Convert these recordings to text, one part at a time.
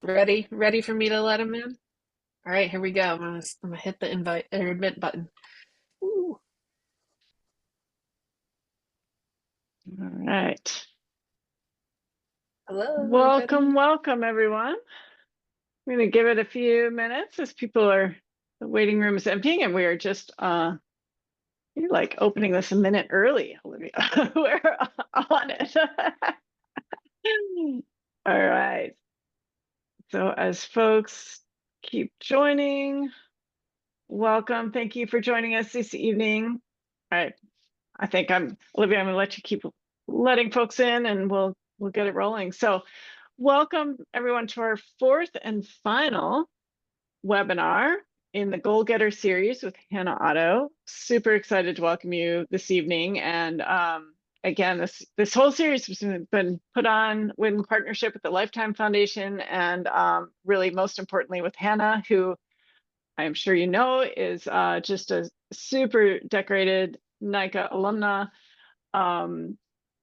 Ready for me to let him in? All right, here we go. I'm gonna hit the invite or admit button. Ooh. All right. Hello, Welcome, everybody. welcome, everyone. I'm going to give it a few minutes as the waiting room is emptying, and we are just, you're like opening this a minute early, Olivia. We're on it. All right. So as folks keep joining, welcome. Thank you for joining us this evening. All right. Olivia, I'm gonna let you keep letting folks in and we'll get it rolling. So welcome everyone to our fourth and final webinar in the Goal Getter series with Hannah Otto. Super excited to welcome you this evening. And again, this whole series has been put on in partnership with the Lifetime Foundation and really most importantly with Hannah, who I'm sure you know is just a super decorated NICA alumna,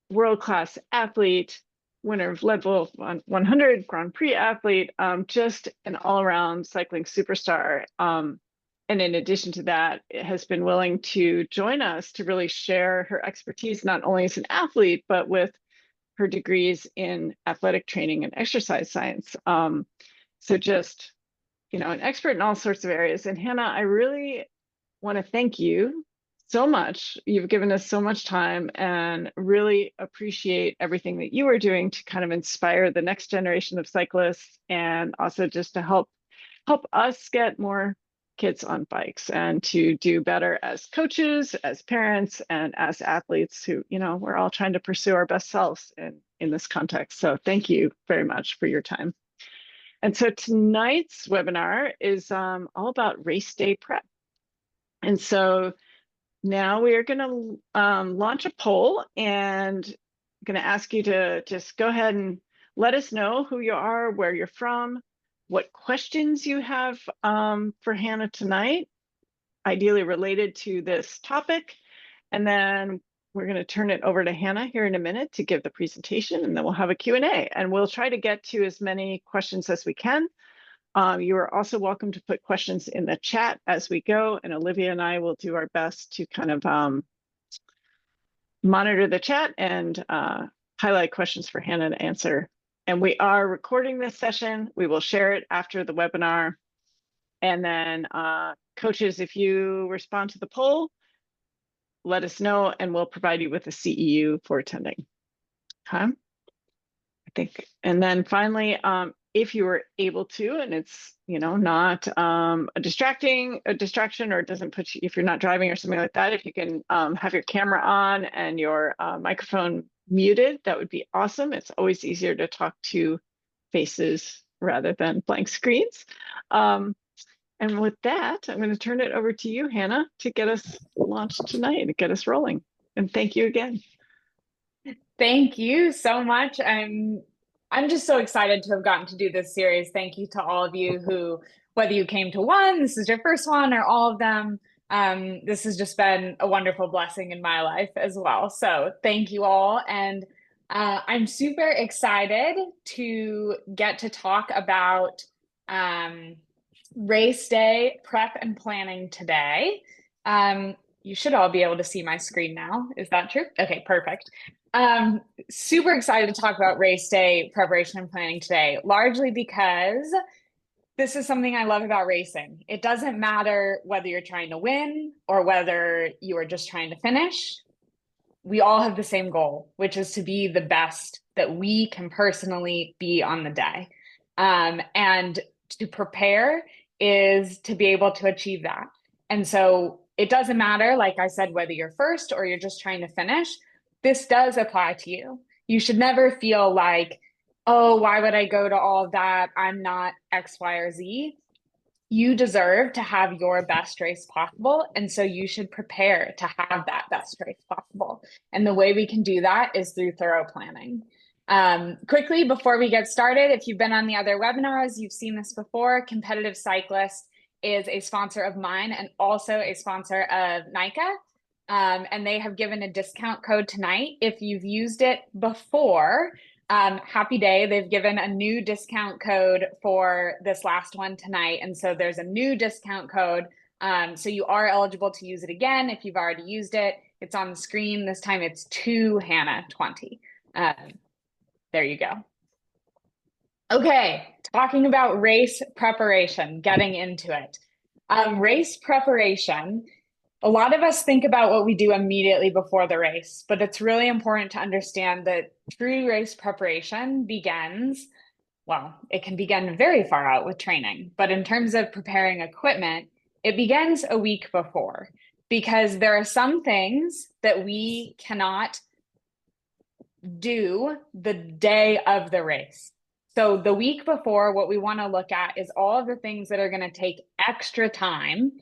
world-class athlete, winner of Leadville 100 Grand Prix athlete, just an all-around cycling superstar. And in addition to that, has been willing to join us to really share her expertise, not only as an athlete, but with her degrees in athletic training and exercise science. So just, an expert in all sorts of areas. And Hannah, I really want to thank you so much. You've given us so much time and really appreciate everything that you are doing to kind of inspire the next generation of cyclists and also just to help us get more kids on bikes and to do better as coaches, as parents, and as athletes who, we're all trying to pursue our best selves in this context. So thank you very much for your time. And so tonight's webinar is all about race day prep. And so now we are going to launch a poll, and I'm going to ask you to just go ahead and let us know who you are, where you're from, what questions you have for Hannah tonight, ideally related to this topic. And then we're going to turn it over to Hannah here in a minute to give the presentation, and then we'll have a Q&A. And we'll try to get to as many questions as we can. You are also welcome to put questions in the chat as we go, and Olivia and I will do our best to kind of monitor the chat and highlight questions for Hannah to answer. And we are recording this session. We will share it after the webinar. And then coaches, if you respond to the poll, let us know and we'll provide you with a CEU for attending. Okay. I think, and then finally, if you were able to, and it's, not a distraction or it doesn't put you, if you're not driving or something like that, if you can have your camera on and your microphone muted, that would be awesome. It's always easier to talk to faces rather than blank screens. And with that, I'm going to turn it over to you, Hannah, to get us launched tonight and get us rolling. And thank you again. Thank you so much. I'm just so excited to have gotten to do this series. Thank you to all of you who, whether you came to one, this is your first one, or all of them, this has just been a wonderful blessing in my life as well. So thank you all. And I'm super excited to get to talk about race day prep and planning today. You should all be able to see my screen now. Is that true? Okay, perfect. Super excited to talk about race day preparation and planning today, largely because this is something I love about racing. It doesn't matter whether you're trying to win or whether you are just trying to finish. We all have the same goal, which is to be the best that we can personally be on the day. And to prepare is to be able to achieve that. And so it doesn't matter, like I said, whether you're first or you're just trying to finish. This does apply to you. You should never feel like, oh, why would I go to all of that? I'm not X, Y, or Z. You deserve to have your best race possible. And so you should prepare to have that best race possible. And the way we can do that is through thorough planning. Quickly, before we get started, if you've been on the other webinars, you've seen this before. Competitive Cyclist is a sponsor of mine and also a sponsor of NICA. And they have given a discount code tonight. If you've used it before, Happy day. They've given a new discount code for this last one tonight. And so there's a new discount code. So you are eligible to use it again if you've already used it. It's on the screen. This time it's 2Hannah20. There you go. Okay, talking about race preparation, getting into it. Race preparation, a lot of us think about what we do immediately before the race, but it's really important to understand that true race preparation begins, well, it can begin very far out with training, but in terms of preparing equipment, it begins a week before because there are some things that we cannot do the day of the race. So the week before, what we want to look at is all of the things that are going to take extra time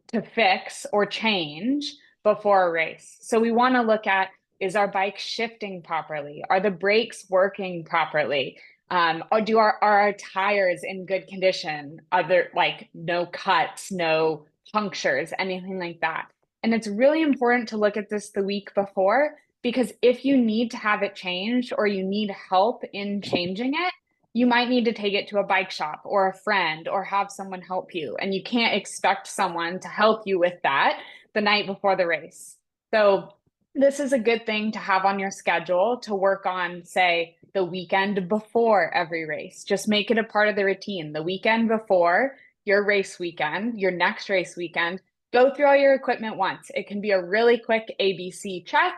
to fix or change before a race. So we want to look at, is our bike shifting properly? Are the brakes working properly? Or are our tires in good condition? Are there like no cuts, no punctures, anything like that? And it's really important to look at this the week before, because if you need to have it changed or you need help in changing it, you might need to take it to a bike shop or a friend or have someone help you. And you can't expect someone to help you with that the night before the race. So this is a good thing to have on your schedule to work on, say, the weekend before every race. Just make it a part of the routine. The weekend before your race weekend, your next race weekend, go through all your equipment once. It can be a really quick ABC check,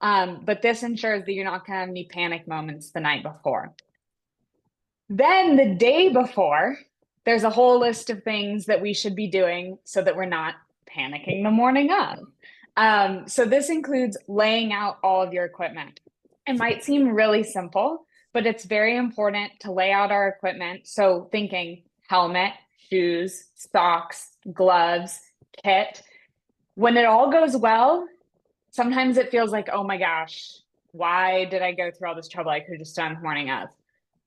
but this ensures that you're not going to have any panic moments the night before. Then the day before, there's a whole list of things that we should be doing so that we're not panicking the morning of. So this includes laying out all of your equipment. It might seem really simple, but it's very important to lay out our equipment. So thinking helmet, shoes, socks, gloves, kit. When it all goes well, sometimes it feels like, oh my gosh, why did I go through all this trouble? I could have just done the morning of.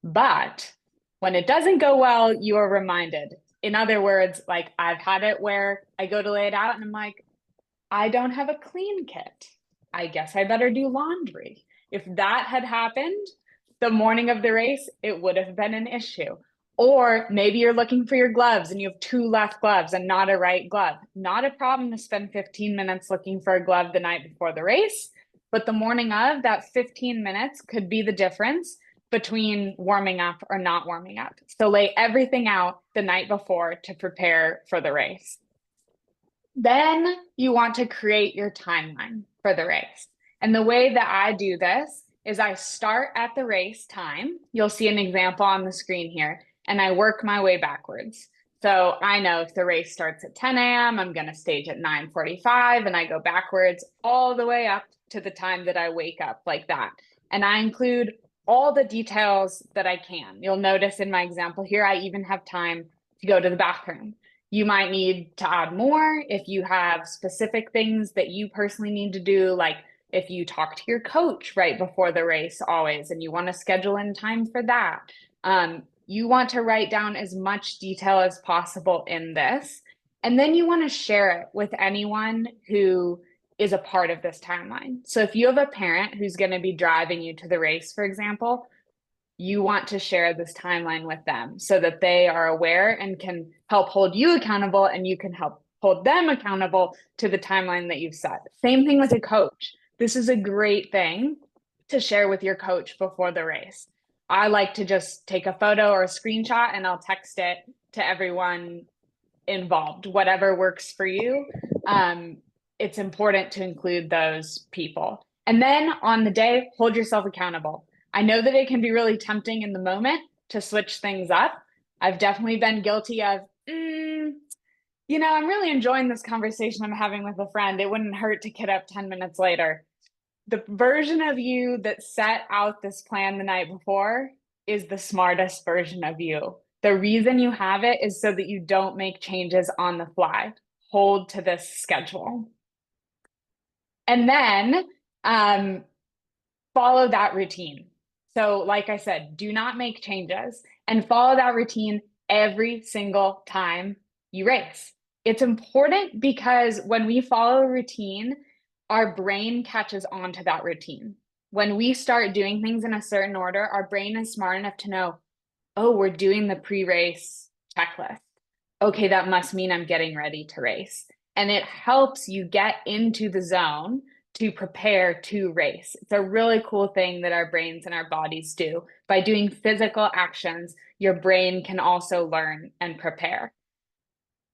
But when it doesn't go well, you are reminded. In other words, like I've had it where I go to lay it out and I'm like, I don't have a clean kit. I guess I better do laundry. If that had happened the morning of the race, it would have been an issue. Or maybe you're looking for your gloves and you have 2 left gloves and not a right glove. Not a problem to spend 15 minutes looking for a glove the night before the race, but the morning of, that 15 minutes could be the difference between warming up or not warming up. So lay everything out the night before to prepare for the race. Then you want to create your timeline for the race. And the way that I do this is I start at the race time. You'll see an example on the screen here, and I work my way backwards. So I know if the race starts at 10 a.m., I'm going to stage at 9:45, and I go backwards all the way up to the time that I wake up, like that. And I include all the details that I can. You'll notice in my example here, I even have time to go to the bathroom. You might need to add more if you have specific things that you personally need to do, like if you talk to your coach right before the race always, and you want to schedule in time for that. You want to write down as much detail as possible in this, and then you want to share it with anyone who is a part of this timeline. So if you have a parent who's going to be driving you to the race, for example, you want to share this timeline with them so that they are aware and can help hold you accountable, and you can help hold them accountable to the timeline that you've set. Same thing with a coach. This is a great thing to share with your coach before the race. I like to just take a photo or a screenshot and I'll text it to everyone involved, whatever works for you. It's important to include those people. And then on the day, hold yourself accountable. I know that it can be really tempting in the moment to switch things up. I've definitely been guilty of, I'm really enjoying this conversation I'm having with a friend. It wouldn't hurt to get up 10 minutes later. The version of you that set out this plan the night before is the smartest version of you. The reason you have it is so that you don't make changes on the fly. Hold to this schedule. And then follow that routine. So like I said, do not make changes and follow that routine every single time you race. It's important because when we follow a routine, our brain catches on to that routine. When we start doing things in a certain order, our brain is smart enough to know, oh, we're doing the pre-race checklist. Okay, that must mean I'm getting ready to race. And it helps you get into the zone to prepare to race. It's a really cool thing that our brains and our bodies do. By doing physical actions, your brain can also learn and prepare.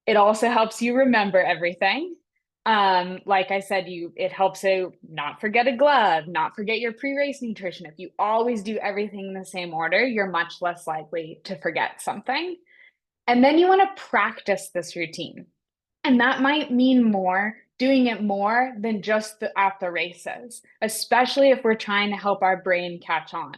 It also helps you remember everything. Like I said, it helps you not forget a glove, not forget your pre-race nutrition. If you always do everything in the same order, you're much less likely to forget something. And then you want to practice this routine. And that might mean doing it more than just at the races, especially if we're trying to help our brain catch on.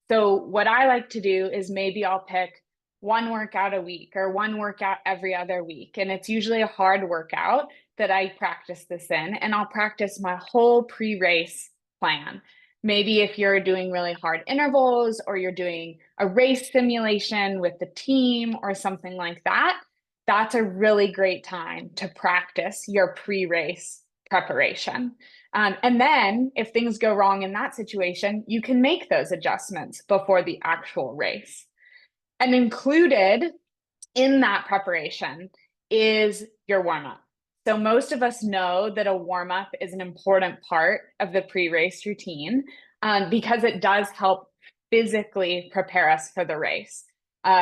So what I like to do is maybe I'll pick one workout a week or one workout every other week. And it's usually a hard workout that I practice this in, and I'll practice my whole pre-race plan. Maybe if you're doing really hard intervals or you're doing a race simulation with the team or something like that, that's a really great time to practice your pre-race preparation. And then if things go wrong in that situation, you can make those adjustments before the actual race. And included in that preparation is your warm-up. So most of us know that a warm-up is an important part of the pre-race routine because it does help physically prepare us for the race.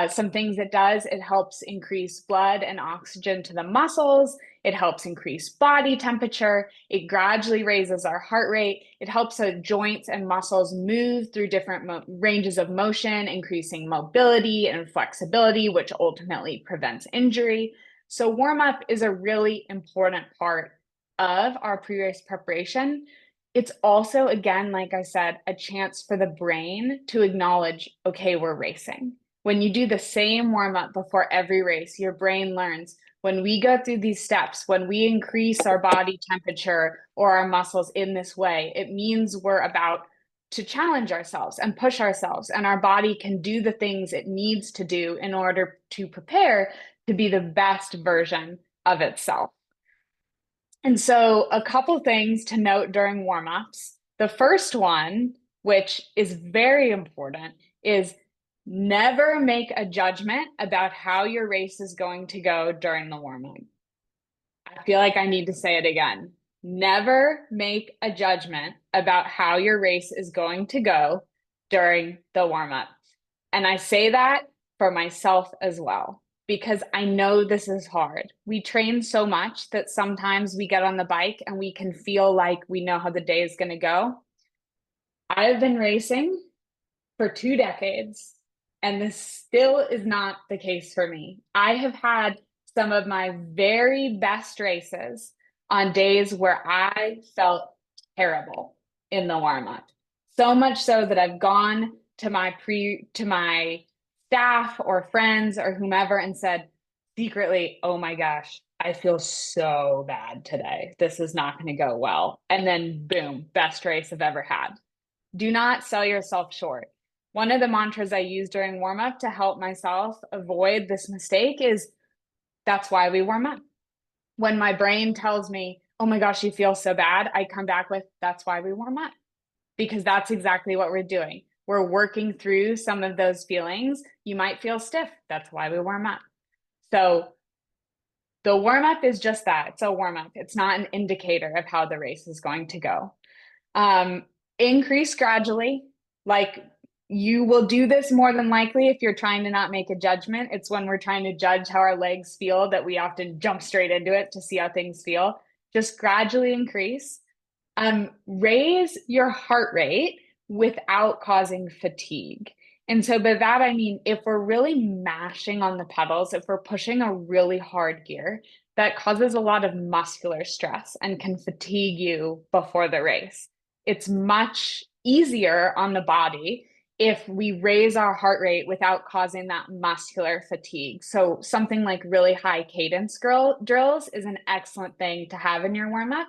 Some things it does, it helps increase blood and oxygen to the muscles. It helps increase body temperature. It gradually raises our heart rate. It helps our joints and muscles move through different ranges of motion, increasing mobility and flexibility, which ultimately prevents injury. So warm-up is a really important part of our pre-race preparation. It's also, again, like I said, a chance for the brain to acknowledge, okay, we're racing. When you do the same warm-up before every race, your brain learns when we go through these steps, when we increase our body temperature or our muscles in this way, it means we're about to challenge ourselves and push ourselves, and our body can do the things it needs to do in order to prepare to be the best version of itself. And so a couple things to note during warm-ups. The first one, which is very important, is never make a judgment about how your race is going to go during the warm-up. I feel like I need to say it again. Never make a judgment about how your race is going to go during the warm-up. And I say that for myself as well, because I know this is hard. We train so much that sometimes we get on the bike and we can feel like we know how the day is going to go. I have been racing for 2 decades, and this still is not the case for me. I have had some of my very best races on days where I felt terrible in the warm-up. So much so that I've gone to my staff or friends or whomever and said secretly, oh my gosh, I feel so bad today. This is not going to go well. And then boom, best race I've ever had. Do not sell yourself short. One of the mantras I use during warm up to help myself avoid this mistake is that's why we warm up. When my brain tells me, oh my gosh, you feel so bad, I come back with that's why we warm up, because that's exactly what we're doing. We're working through some of those feelings. You might feel stiff. That's why we warm up. So the warm up is just that. It's a warm up. It's not an indicator of how the race is going to go. Increase gradually. Like you will do this more than likely if you're trying to not make a judgment. It's when we're trying to judge how our legs feel that we often jump straight into it to see how things feel. Just gradually increase. Raise your heart rate without causing fatigue. And so by that, I mean, if we're really mashing on the pedals, if we're pushing a really hard gear, that causes a lot of muscular stress and can fatigue you before the race. It's much easier on the body if we raise our heart rate without causing that muscular fatigue. So something like really high cadence drills is an excellent thing to have in your warm-up.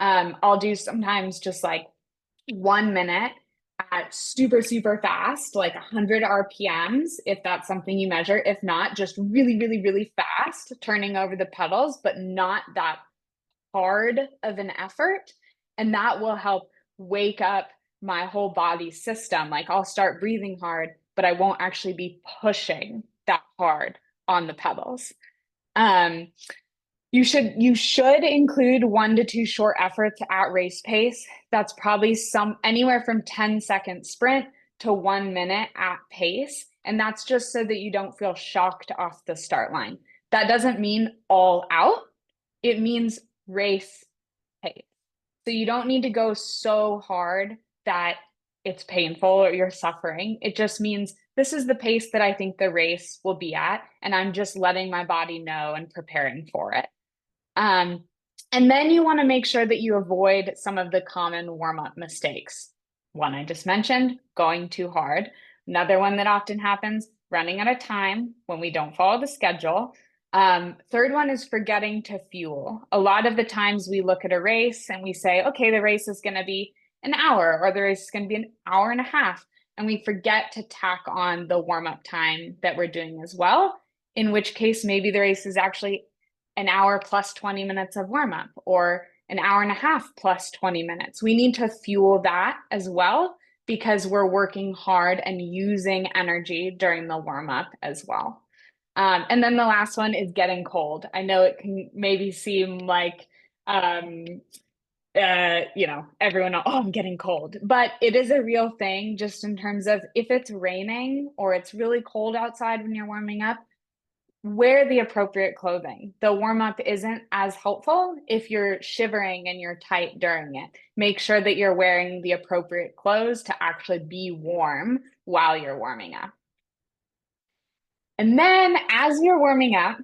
I'll do sometimes just like 1 minute at super, super fast, like 100 RPMs, if that's something you measure. If not, just really, really, really fast, turning over the pedals, but not that hard of an effort. And that will help wake up my whole body system. Like I'll start breathing hard, but I won't actually be pushing that hard on the pedals. Um, you should include 1 to 2 short efforts at race pace. That's probably anywhere from 10-second sprint to 1 minute at pace. And that's just so that you don't feel shocked off the start line. That doesn't mean all out. It means race pace. So you don't need to go so hard that it's painful or you're suffering. It just means this is the pace that I think the race will be at, and I'm just letting my body know and preparing for it. Um, and then you want to make sure that you avoid some of the common warm-up mistakes. One I just mentioned, going too hard. Another one that often happens, running out of time when we don't follow the schedule. Third one is forgetting to fuel. A lot of the times we look at a race and we say, okay, the race is going to be an hour, or the race is going to be an hour and a half. And we forget to tack on the warm-up time that we're doing as well, in which case maybe the race is actually an hour plus 20 minutes of warm-up, or an hour and a half plus 20 minutes. We need to fuel that as well, because we're working hard and using energy during the warm-up as well. And then the last one is getting cold. I know it can maybe seem like, everyone, oh, I'm getting cold, but it is a real thing, just in terms of if it's raining or it's really cold outside when you're warming up, wear the appropriate clothing. The warm up isn't as helpful if you're shivering and you're tight during it. Make sure that you're wearing the appropriate clothes to actually be warm while you're warming up. And then as you're warming up,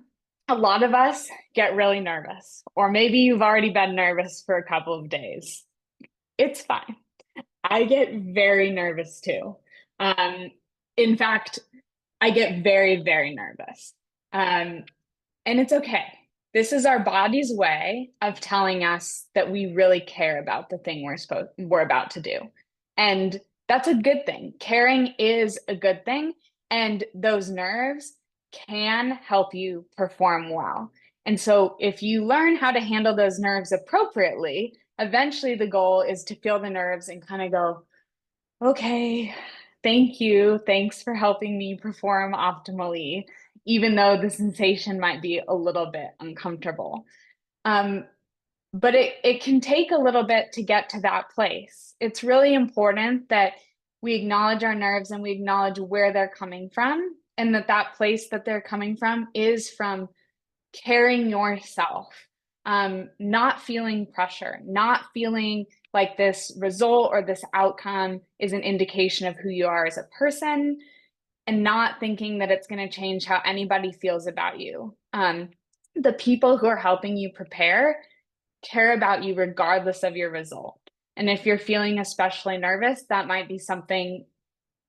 a lot of us get really nervous, or maybe you've already been nervous for a couple of days. It's fine. I get very nervous too. In fact, I get very, very nervous. And it's okay. This is our body's way of telling us that we really care about the thing we're about to do. And that's a good thing. Caring is a good thing. And those nerves can help you perform well. And so if you learn how to handle those nerves appropriately, eventually the goal is to feel the nerves and kind of go, okay, thank you. Thanks for helping me perform optimally, even though the sensation might be a little bit uncomfortable. But it can take a little bit to get to that place. It's really important that we acknowledge our nerves and we acknowledge where they're coming from, and that place that they're coming from is from caring yourself, not feeling pressure, not feeling like this result or this outcome is an indication of who you are as a person, and not thinking that it's going to change how anybody feels about you. The people who are helping you prepare care about you regardless of your result. And if you're feeling especially nervous, that might be something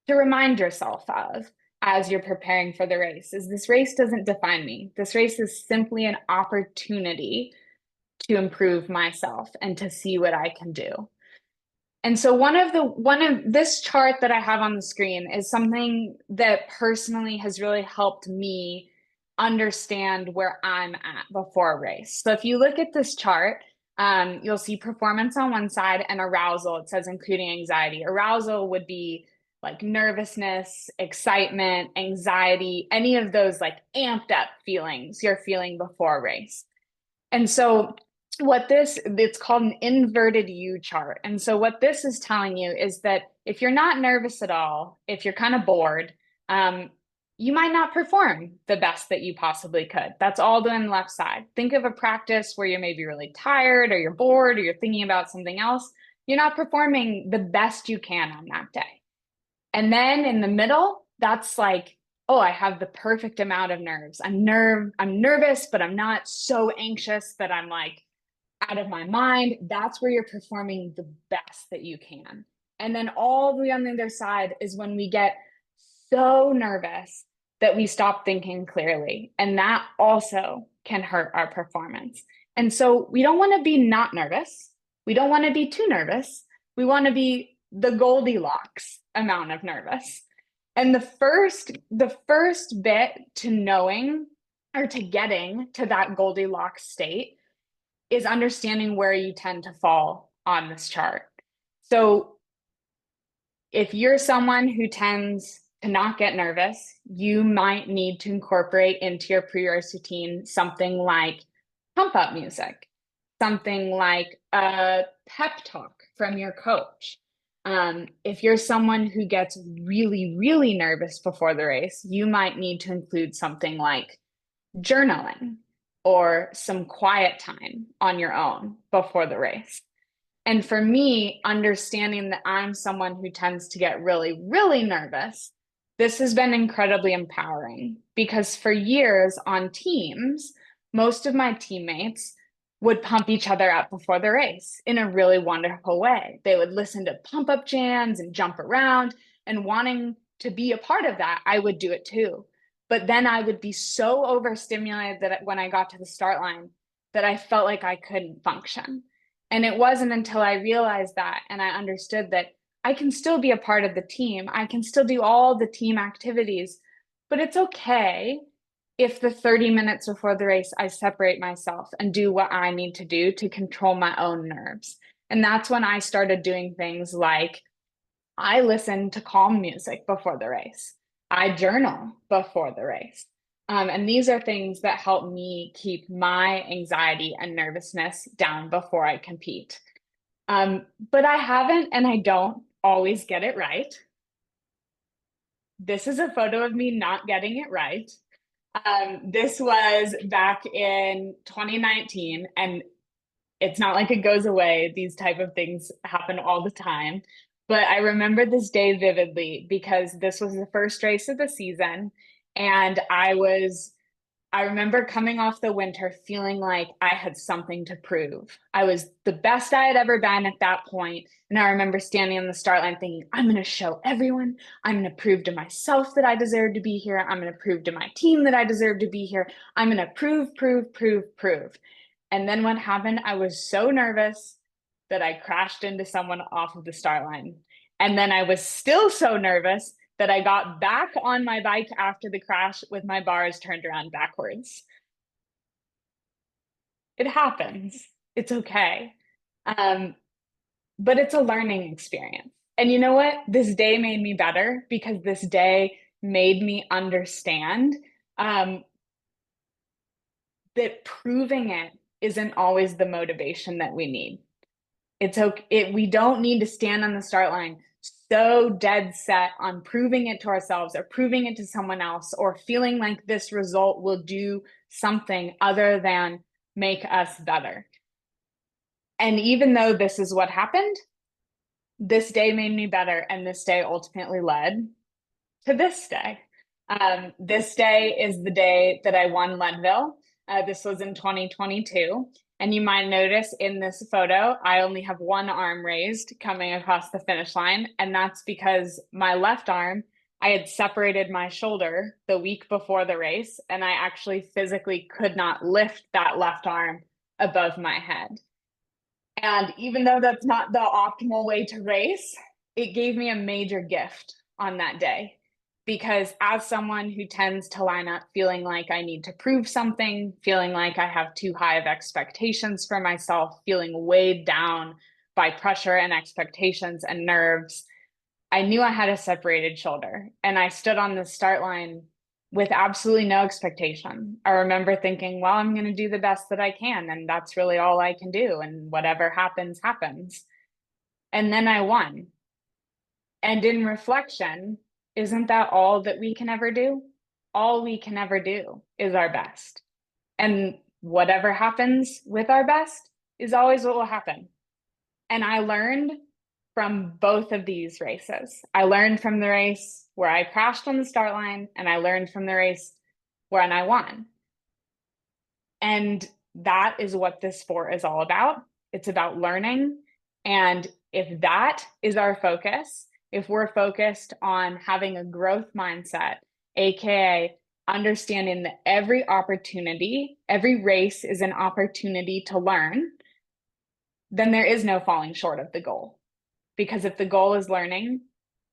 to remind yourself of as you're preparing for the race, is this race doesn't define me. This race is simply an opportunity to improve myself and to see what I can do. And so one of this chart that I have on the screen is something that personally has really helped me understand where I'm at before a race. So if you look at this chart, you'll see performance on one side and arousal. It says including anxiety. Arousal would be like nervousness, excitement, anxiety, any of those like amped up feelings you're feeling before a race. And so it's called an inverted U chart. And so what this is telling you is that if you're not nervous at all, if you're kind of bored, you might not perform the best that you possibly could. That's all done on the left side. Think of a practice where you're maybe really tired or you're bored or you're thinking about something else. You're not performing the best you can on that day. And then in the middle, that's like, oh, I have the perfect amount of nerves. I'm nervous, but I'm not so anxious that I'm like out of my mind. That's where you're performing the best that you can. And then all the way on the other side is when we get so nervous that we stop thinking clearly. And that also can hurt our performance. And so we don't want to be not nervous. We don't want to be too nervous. We want to be the Goldilocks amount of nervous. And the first bit to knowing or to getting to that Goldilocks state is understanding where you tend to fall on this chart. So if you're someone who tends to not get nervous, you might need to incorporate into your pre-race routine something like pump up music, something like a pep talk from your coach. If you're someone who gets really, really nervous before the race, you might need to include something like journaling or some quiet time on your own before the race. And for me, understanding that I'm someone who tends to get really, really nervous, this has been incredibly empowering because for years on teams, most of my teammates would pump each other up before the race in a really wonderful way. They would listen to pump up jams and jump around, and wanting to be a part of that, I would do it too. But then I would be so overstimulated that when I got to the start line, that I felt like I couldn't function. And it wasn't until I realized that and I understood that I can still be a part of the team. I can still do all the team activities, but it's okay if the 30 minutes before the race, I separate myself and do what I need to do to control my own nerves. And that's when I started doing things like I listen to calm music before the race. I journal before the race. And these are things that help me keep my anxiety and nervousness down before I compete. But I haven't and I don't always get it right. This is a photo of me not getting it right. This was back in 2019, and it's not like it goes away. These type of things happen all the time. But I remember this day vividly because this was the first race of the season. And I remember coming off the winter feeling like I had something to prove. I was the best I had ever been at that point. And I remember standing on the start line thinking, I'm going to show everyone. I'm going to prove to myself that I deserve to be here. I'm going to prove to my team that I deserve to be here. I'm going to prove, prove, prove, prove. And then what happened? I was so nervous that I crashed into someone off of the start line. And then I was still so nervous that I got back on my bike after the crash with my bars turned around backwards. It happens. It's okay. But it's a learning experience. And you know what? This day made me better because this day made me understand that proving it isn't always the motivation that we need. It's okay. We don't need to stand on the start line so dead set on proving it to ourselves or proving it to someone else or feeling like this result will do something other than make us better. And even though this is what happened, this day made me better. And this day ultimately led to this day. This day is the day that I won Leadville. This was in 2022. And you might notice in this photo, I only have one arm raised coming across the finish line. And that's because my left arm, I had separated my shoulder the week before the race. And I actually physically could not lift that left arm above my head. And even though that's not the optimal way to race, it gave me a major gift on that day. Because as someone who tends to line up feeling like I need to prove something, feeling like I have too high of expectations for myself, feeling weighed down by pressure and expectations and nerves, I knew I had a separated shoulder. And I stood on the start line with absolutely no expectation. I remember thinking, well, I'm going to do the best that I can. And that's really all I can do. And whatever happens, happens. And then I won. And in reflection, isn't that all that we can ever do? All we can ever do is our best. And whatever happens with our best is always what will happen. And I learned from both of these races. I learned from the race where I crashed on the start line, and I learned from the race when I won. And that is what this sport is all about. It's about learning. And if that is our focus, if we're focused on having a growth mindset, AKA understanding that every opportunity, every race is an opportunity to learn, then there is no falling short of the goal. Because if the goal is learning,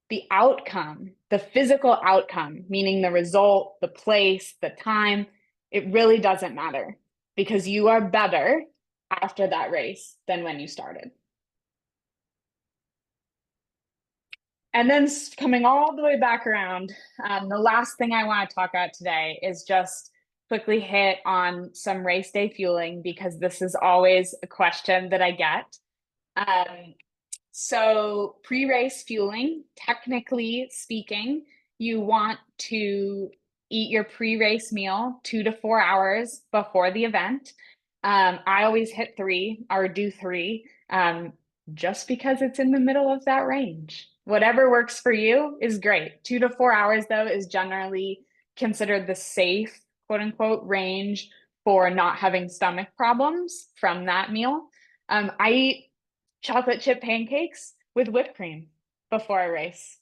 the outcome, the physical outcome, meaning the result, the place, the time, it really doesn't matter because you are better after that race than when you started. And then coming all the way back around, the last thing I want to talk about today is just quickly hit on some race day fueling, because this is always a question that I get. So pre-race fueling, technically speaking, you want to eat your pre-race meal 2 to 4 hours before the event. I always hit 3 or do 3, just because it's in the middle of that range. Whatever works for you is great. 2 to 4 hours, though, is generally considered the safe, quote unquote, range for not having stomach problems from that meal. I eat chocolate chip pancakes with whipped cream before a race.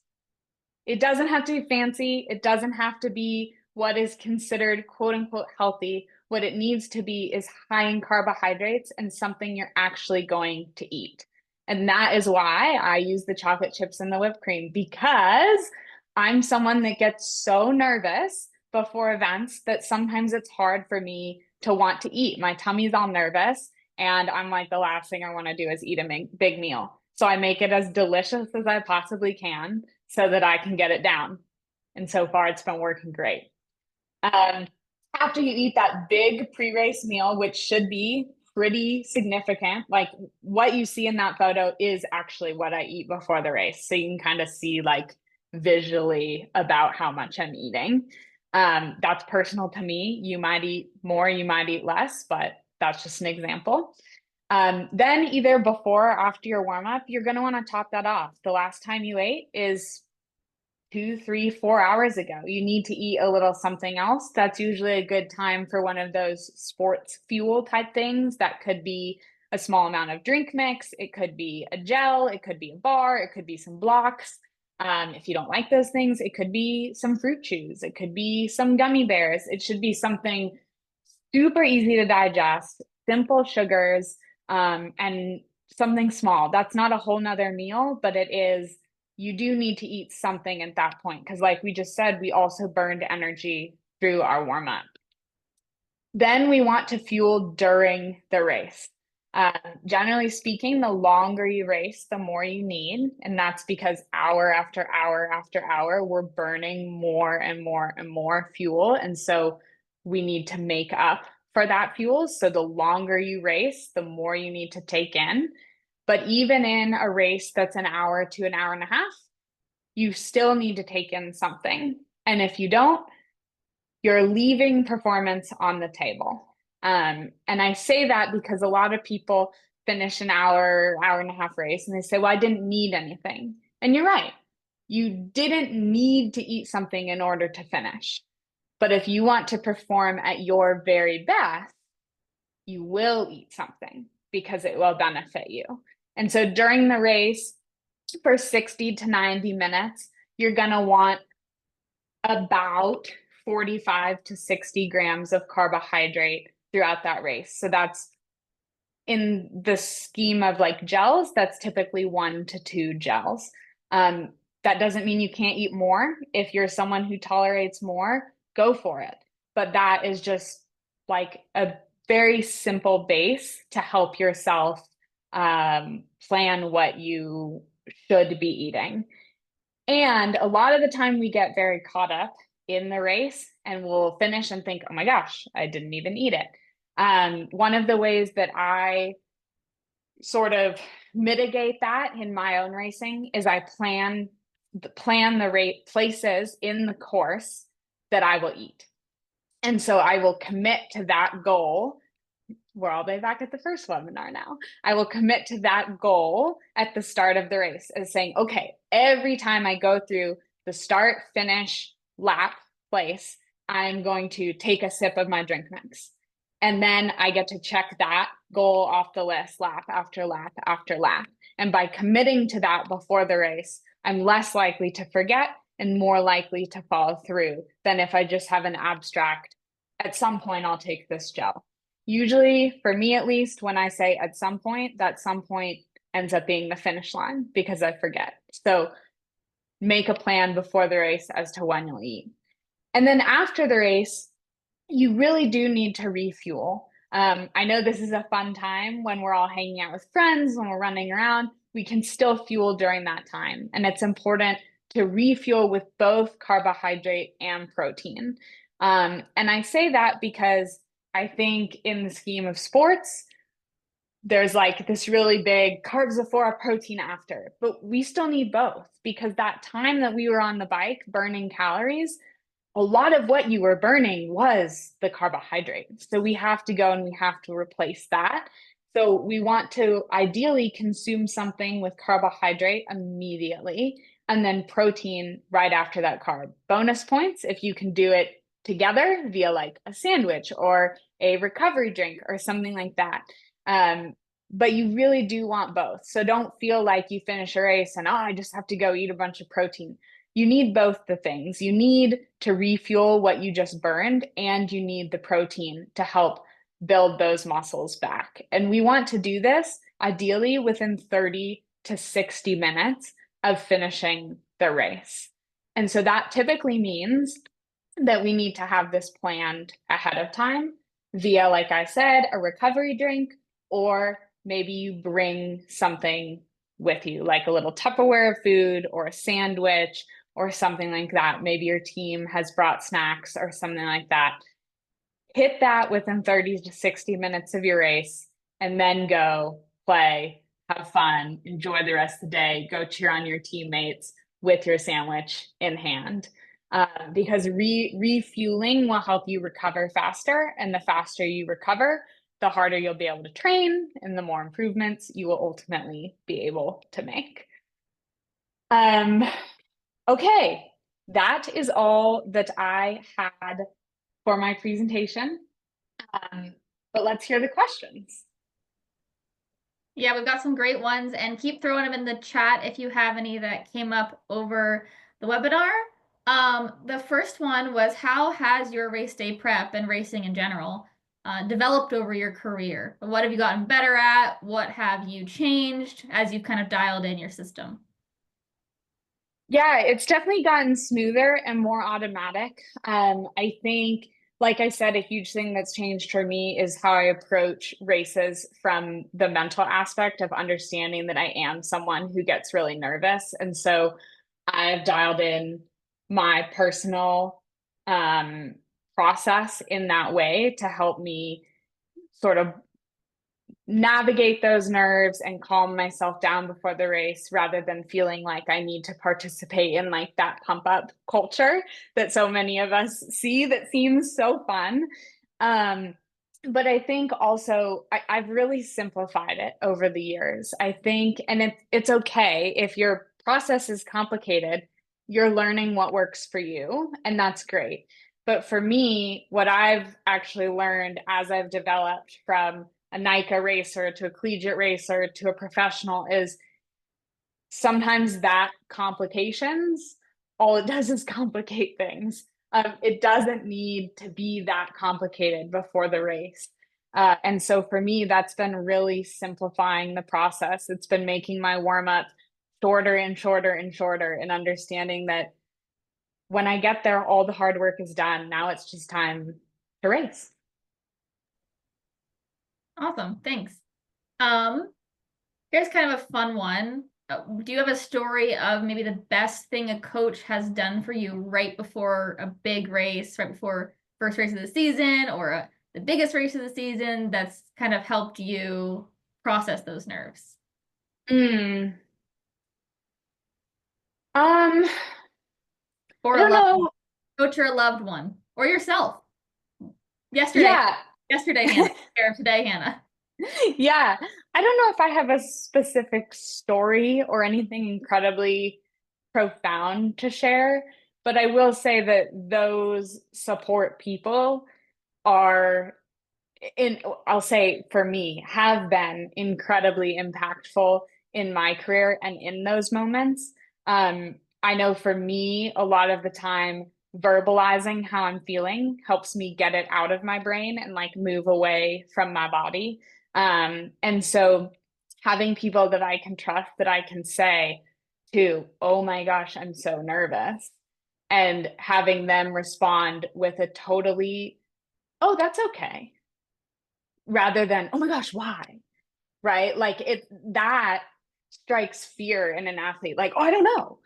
It doesn't have to be fancy. It doesn't have to be what is considered quote unquote healthy. What it needs to be is high in carbohydrates and something you're actually going to eat. And that is why I use the chocolate chips and the whipped cream, because I'm someone that gets so nervous before events that sometimes it's hard for me to want to eat. My tummy's all nervous, and I'm like, the last thing I want to do is eat a big meal. So I make it as delicious as I possibly can so that I can get it down. And so far, it's been working great. After you eat that big pre-race meal, which should be pretty significant, like what you see in that photo is actually what I eat before the race. So you can kind of see like visually about how much I'm eating. That's personal to me. You might eat more, you might eat less, but that's just an example. Then either before or after your warm up, you're going to want to top that off. The last time you ate is 2, 3, 4 hours ago. You need to eat a little something else. That's usually a good time for one of those sports fuel type things. That could be a small amount of drink mix. It could be a gel. It could be a bar. It could be some blocks. If you don't like those things, it could be some fruit chews. It could be some gummy bears. It should be something super easy to digest, simple sugars, and something small. That's not a whole nother meal, but it is, you do need to eat something at that point. Because like we just said, we also burned energy through our warm up. Then we want to fuel during the race. Generally speaking, the longer you race, the more you need. And that's because hour after hour after hour, we're burning more and more and more fuel. And so we need to make up for that fuel. So the longer you race, the more you need to take in. But even in a race that's an hour to an hour and a half, you still need to take in something. And if you don't, you're leaving performance on the table. And I say that because a lot of people finish an hour, hour and a half race and they say, well, I didn't need anything. And you're right. You didn't need to eat something in order to finish. But if you want to perform at your very best, you will eat something because it will benefit you. And so during the race, for 60 to 90 minutes, you're going to want about 45 to 60 grams of carbohydrate throughout that race. So that's, in the scheme of like gels, that's typically 1 to 2 gels. That doesn't mean you can't eat more. If you're someone who tolerates more, go for it. But that is just like a very simple base to help yourself plan what you should be eating. And a lot of the time we get very caught up in the race and we'll finish and think, oh my gosh, I didn't even eat it. One of the ways that I sort of mitigate that in my own racing is I plan the rate places in the course that I will eat. And so I will commit to that goal. We're all the way back at the first webinar now. I will commit to that goal at the start of the race as saying, okay, every time I go through the start, finish, lap place, I'm going to take a sip of my drink mix. And then I get to check that goal off the list, lap after lap after lap. And by committing to that before the race, I'm less likely to forget and more likely to follow through than if I just have an abstract, at some point I'll take this gel. Usually, for me at least, when I say at some point, that some point ends up being the finish line because I forget. So make a plan before the race as to when you'll eat. And then after the race, you really do need to refuel. I know this is a fun time when we're all hanging out with friends, when we're running around, we can still fuel during that time. And it's important to refuel with both carbohydrate and protein. And I say that because I think in the scheme of sports, there's like this really big carbs before, protein after, but we still need both because that time that we were on the bike burning calories, a lot of what you were burning was the carbohydrate. So we have to go and we have to replace that. So we want to ideally consume something with carbohydrate immediately and then protein right after that carb. Bonus points if you can do it together via like a sandwich or a recovery drink or something like that. But you really do want both. So don't feel like you finish a race and, oh, I just have to go eat a bunch of protein. You need both the things. You need to refuel what you just burned, and you need the protein to help build those muscles back. And we want to do this ideally within 30 to 60 minutes of finishing the race. And so that typically means that we need to have this planned ahead of time via, like I said, a recovery drink, or maybe you bring something with you, like a little Tupperware of food or a sandwich or something like that. Maybe your team has brought snacks or something like that. Hit that within 30 to 60 minutes of your race and then go play, have fun, enjoy the rest of the day, go cheer on your teammates with your sandwich in hand. Because refueling will help you recover faster, and the faster you recover, the harder you'll be able to train and the more improvements you will ultimately be able to make. Okay, that is all that I had for my presentation. But let's hear the questions. Yeah, we've got some great ones, and keep throwing them in the chat if you have any that came up over the webinar. The first one was, how has your race day prep and racing in general developed over your career? What have you gotten better at? What have you changed as you've kind of dialed in your system? Yeah, it's definitely gotten smoother and more automatic. I think, like I said, a huge thing that's changed for me is how I approach races from the mental aspect of understanding that I am someone who gets really nervous. And so I've dialed in my personal process in that way to help me sort of navigate those nerves and calm myself down before the race rather than feeling like I need to participate in like that pump up culture that so many of us see that seems so fun. But I think also I've really simplified it over the years. I think, and it's okay if your process is complicated, you're learning what works for you, and that's great. But for me, what I've actually learned as I've developed from a NICA racer to a collegiate racer to a professional is sometimes that complications, all it does is complicate things. It doesn't need to be that complicated before the race. And so for me, that's been really simplifying the process. It's been making my warm up shorter and shorter and shorter, and understanding that when I get there, all the hard work is done. Now it's just time to race. Awesome, thanks. Here's kind of a fun one. Do you have a story of maybe the best thing a coach has done for you right before a big race, right before first race of the season, or the biggest race of the season that's kind of helped you process those nerves? Or I don't know. Coach or a loved one, or yourself. Yesterday, Yeah. yesterday, Hannah, or today, Hannah. Yeah, I don't know if I have a specific story or anything incredibly profound to share, but I will say that those support people are I'll say for me, have been incredibly impactful in my career and in those moments. I know for me, a lot of the time, verbalizing how I'm feeling helps me get it out of my brain and like move away from my body. And so having people that I can trust, that I can say to, oh my gosh, I'm so nervous, and having them respond with a totally, oh, that's okay, rather than, oh my gosh, why? Right? Like that strikes fear in an athlete, like, oh, I don't know.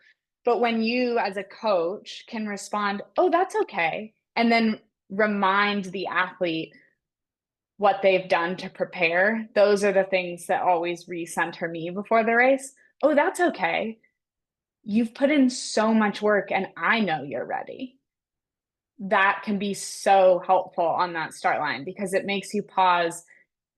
But when you as a coach can respond, oh, that's okay, and then remind the athlete what they've done to prepare, those are the things that always recenter me before the race. Oh, that's okay. You've put in so much work and I know you're ready. That can be so helpful on that start line because it makes you pause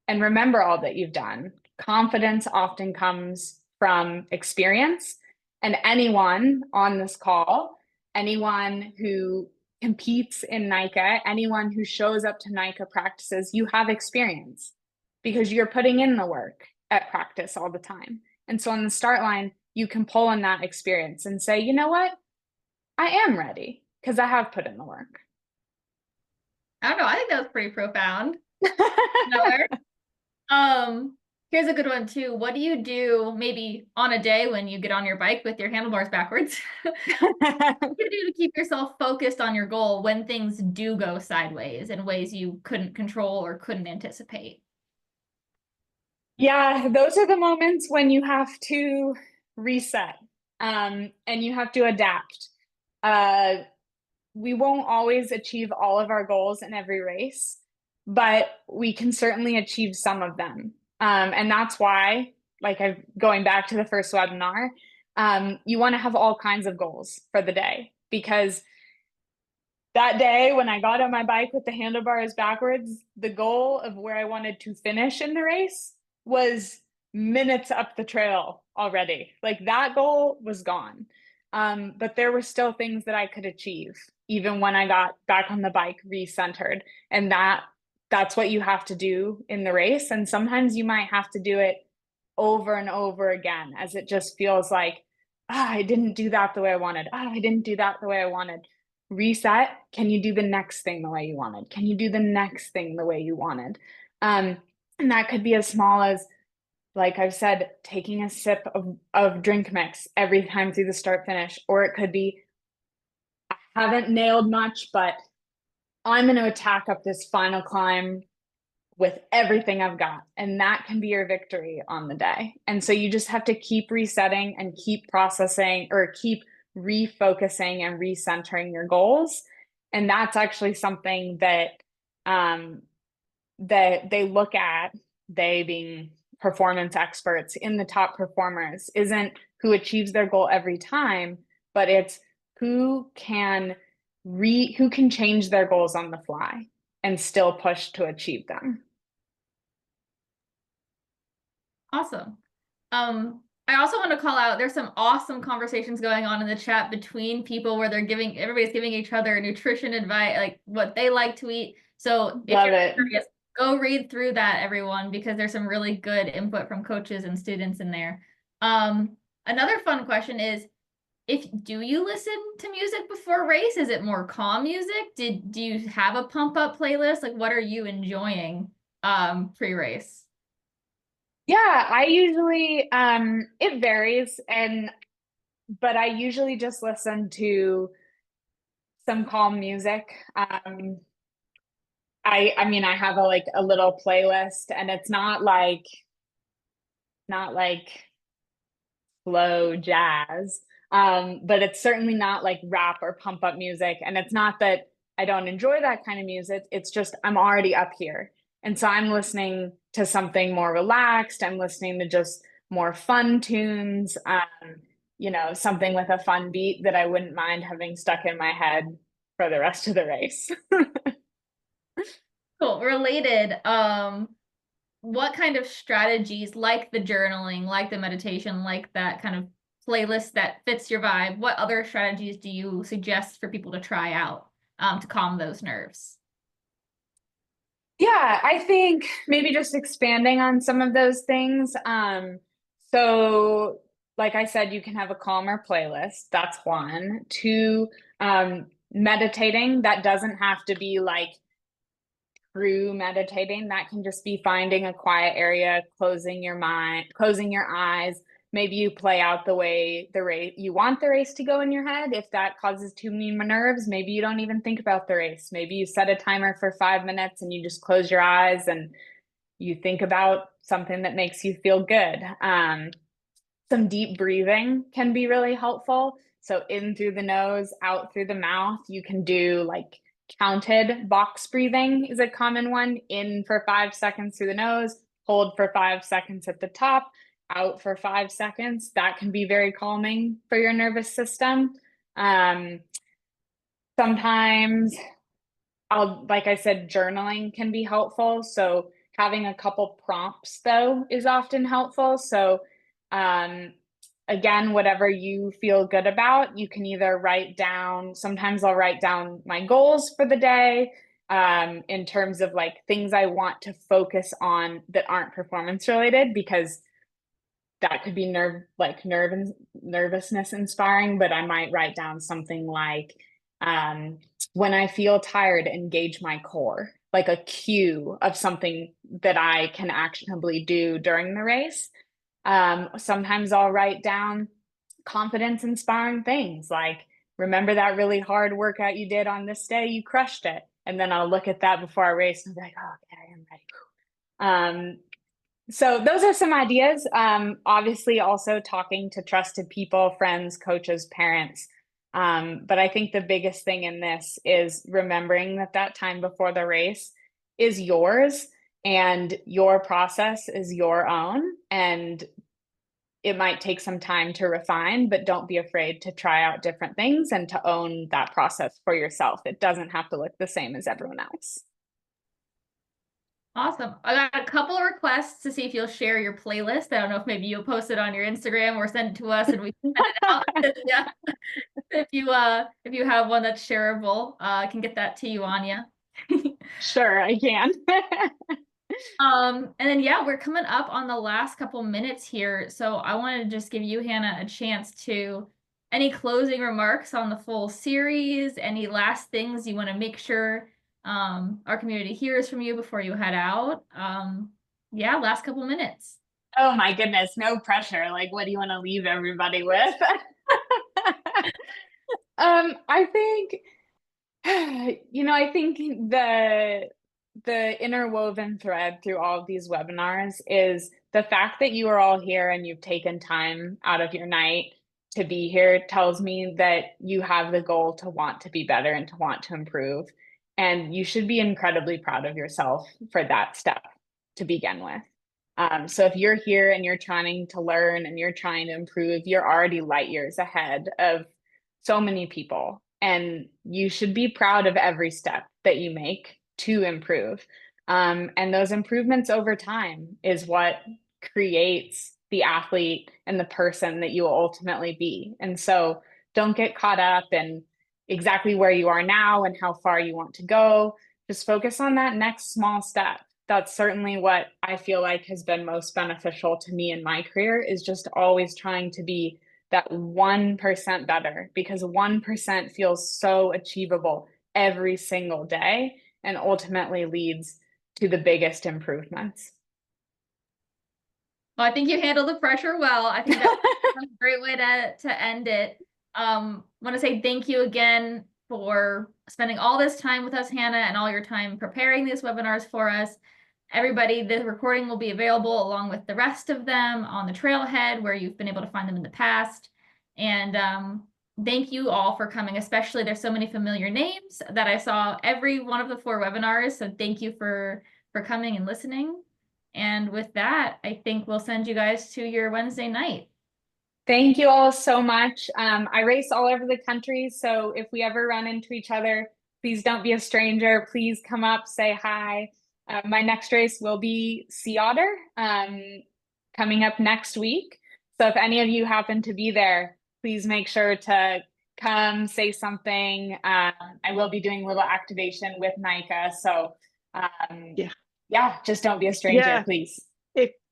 and remember all that you've done. Confidence often comes from experience. And anyone on this call, anyone who competes in NICA, anyone who shows up to NICA practices, you have experience because you're putting in the work at practice all the time. And so on the start line, you can pull on that experience and say, you know what? I am ready because I have put in the work. I don't know. I think that was pretty profound. Miller? Here's a good one too. What do you do maybe on a day when you get on your bike with your handlebars backwards? What do you do to keep yourself focused on your goal when things do go sideways in ways you couldn't control or couldn't anticipate? Yeah, those are the moments when you have to reset, and you have to adapt. We won't always achieve all of our goals in every race, but we can certainly achieve some of them. And that's why, like I'm going back to the first webinar, you want to have all kinds of goals for the day, because that day when I got on my bike with the handlebars backwards, the goal of where I wanted to finish in the race was minutes up the trail already. Like that goal was gone. But there were still things that I could achieve even when I got back on the bike recentered. And that's what you have to do in the race. And sometimes you might have to do it over and over again, as it just feels like, I didn't do that the way I wanted. I didn't do that the way I wanted. Reset. Can you do the next thing the way you wanted? Can you do the next thing the way you wanted? And that could be as small as, like I've said, taking a sip of drink mix every time through the start finish, or it could be, I haven't nailed much, but I'm going to attack up this final climb with everything I've got. And that can be your victory on the day. And so you just have to keep resetting and keep processing, or keep refocusing and recentering your goals. And that's actually something that that they look at, they being performance experts in the top performers, isn't who achieves their goal every time, but it's who can change their goals on the fly and still push to achieve them. Awesome. I also want to call out, there's some awesome conversations going on in the chat between people where everybody's giving each other nutrition advice, like what they like to eat. So if you're curious, go read through that, everyone, because there's some really good input from coaches and students in there. Another fun question is, do you listen to music before race? Is it more calm music? Do you have a pump up playlist? Like, what are you enjoying pre-race? Yeah, I usually it varies, but I usually just listen to some calm music. I mean, I have a little playlist, and it's not like slow jazz, but it's certainly not like rap or pump up music. And it's not that I don't enjoy that kind of music. It's just I'm already up here. And so I'm listening to something more relaxed. I'm listening to just more fun tunes, something with a fun beat that I wouldn't mind having stuck in my head for the rest of the race. Cool. Related, what kind of strategies, like the journaling, like the meditation, like that kind of playlist that fits your vibe, what other strategies do you suggest for people to try out to calm those nerves? Yeah, I think maybe just expanding on some of those things. So like I said, you can have a calmer playlist. That's one. Two, meditating. That doesn't have to be like true meditating. That can just be finding a quiet area, closing your mind, closing your eyes. Maybe you play out the way you want the race to go in your head. If that causes too many nerves, maybe you don't even think about the race. Maybe you set a timer for 5 minutes and you just close your eyes and you think about something that makes you feel good. Some deep breathing can be really helpful. So in through the nose, out through the mouth. You can do like counted box breathing is a common one. In for 5 seconds through the nose, hold for 5 seconds at the top, out for 5 seconds. That can be very calming for your nervous system. Sometimes like I said, journaling can be helpful. So having a couple prompts though is often helpful. So again, whatever you feel good about, you can either write down, sometimes I'll write down my goals for the day, in terms of like things I want to focus on that aren't performance related, because that could be nervousness inspiring, but I might write down something like, when I feel tired, engage my core, like a cue of something that I can actionably do during the race. Sometimes I'll write down confidence inspiring things like, remember that really hard workout you did on this day, you crushed it. And then I'll look at that before I race and be like, oh, okay, I am ready. So those are some ideas. Obviously also talking to trusted people, friends, coaches, parents. But I think the biggest thing in this is remembering that that time before the race is yours and your process is your own. And it might take some time to refine, but don't be afraid to try out different things and to own that process for yourself. It doesn't have to look the same as everyone else. Awesome. I got a couple of requests to see if you'll share your playlist. I don't know if maybe you'll post it on your Instagram or send it to us and we can send it out. Yeah. If you have one that's shareable, I can get that to you, Anya. Sure, I can. And then yeah, we're coming up on the last couple minutes here. So I wanted to just give you, Hannah, a chance to any closing remarks on the full series, any last things you want to make sure our community hears from you before you head out. Yeah, last couple minutes. Oh my goodness, no pressure. Like, what do you want to leave everybody with? I think, I think the interwoven thread through all of these webinars is the fact that you are all here and you've taken time out of your night to be here tells me that you have the goal to want to be better and to want to improve. And you should be incredibly proud of yourself for that step to begin with. So if you're here and you're trying to learn and you're trying to improve, you're already light years ahead of so many people. And you should be proud of every step that you make to improve. And those improvements over time is what creates the athlete and the person that you will ultimately be. And so don't get caught up in exactly where you are now and how far you want to go. Just focus on that next small step. That's certainly what I feel like has been most beneficial to me in my career, is just always trying to be that 1% better, because 1% feels so achievable every single day and ultimately leads to the biggest improvements. Well, I think you handled the pressure well. I think that's a great way to end it. Want to say thank you again for spending all this time with us, Hannah, and all your time preparing these webinars for us. Everybody, the recording will be available along with the rest of them on the trailhead where you've been able to find them in the past. And thank you all for coming, especially there's so many familiar names that I saw every one of the 4 webinars. So thank you for coming and listening. And with that, I think we'll send you guys to your Wednesday night. Thank you all so much. I race all over the country, so if we ever run into each other, please don't be a stranger. Please come up, say hi. My next race will be Sea Otter, coming up next week. So if any of you happen to be there, please make sure to come say something. I will be doing a little activation with Nika. So yeah, just don't be a stranger, please.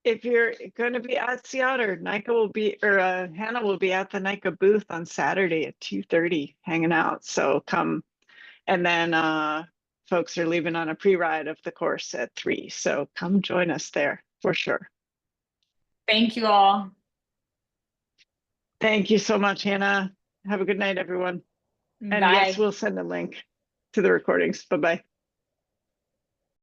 If you're going to be at Sea Otter, Nika will be, or Hannah will be at the Nika booth on Saturday at 2:30 hanging out. So come, and then folks are leaving on a pre-ride of the course at 3. So come join us there for sure. Thank you all. Thank you so much, Hannah. Have a good night, everyone. And Bye. yes, we'll send a link to the recordings. Bye-bye.